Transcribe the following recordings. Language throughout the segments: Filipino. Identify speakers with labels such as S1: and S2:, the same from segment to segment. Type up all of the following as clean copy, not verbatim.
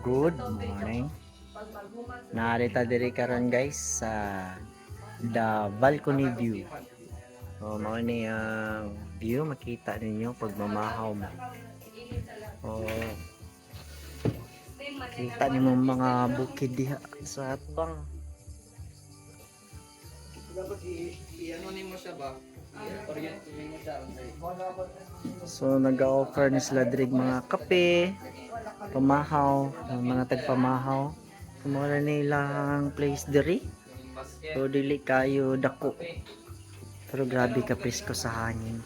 S1: Good morning. Narita diri karon guys sa the balcony view. Oh, mao ni ang view makita ninyo pag mamahaw mo. Oh, kita nimo mga bukid diha sa atbang.
S2: Dapat i-ano nimo siya ba? I-orient nimo siya.
S1: So nag-offer ni sila diri mga kape, pamahaw, mga tagpamahaw. Mura nilang place diri. So dili kayo dako. Pero grabe ka presko sa hangin.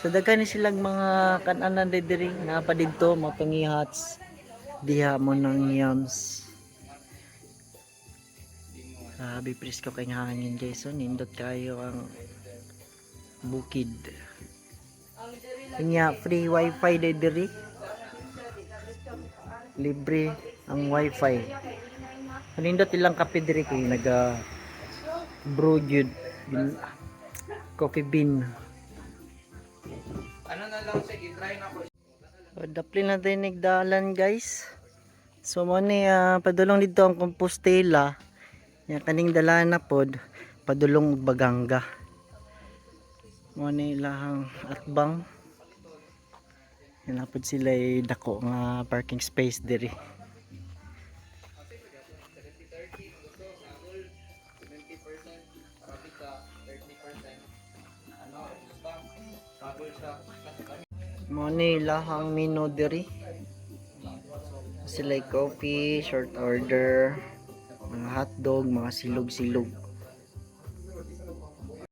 S1: So daghan ni silang mga kananan diri na pa didto mapangihats diha mo ng yams. Grabe presko kay hangin guys. So nindot kayo ang bukid. Kanya free wifi diri. Libre ang wifi. Nindot ilang kape diri kay naga brew jud coffee bean.
S2: Ano na lang siya, i-try na ko.
S1: So, dapli na tayo nagdalan guys. So mo ni padulong dito ang Compostela. Yang kaning dalan na pod padulong og Baganga. Mo ni lahang atbang. Yan pod sila dako nga parking space diri. Mo ni lahang menu diri. Sila coffee, short order, mga hotdog, mga silog-silog.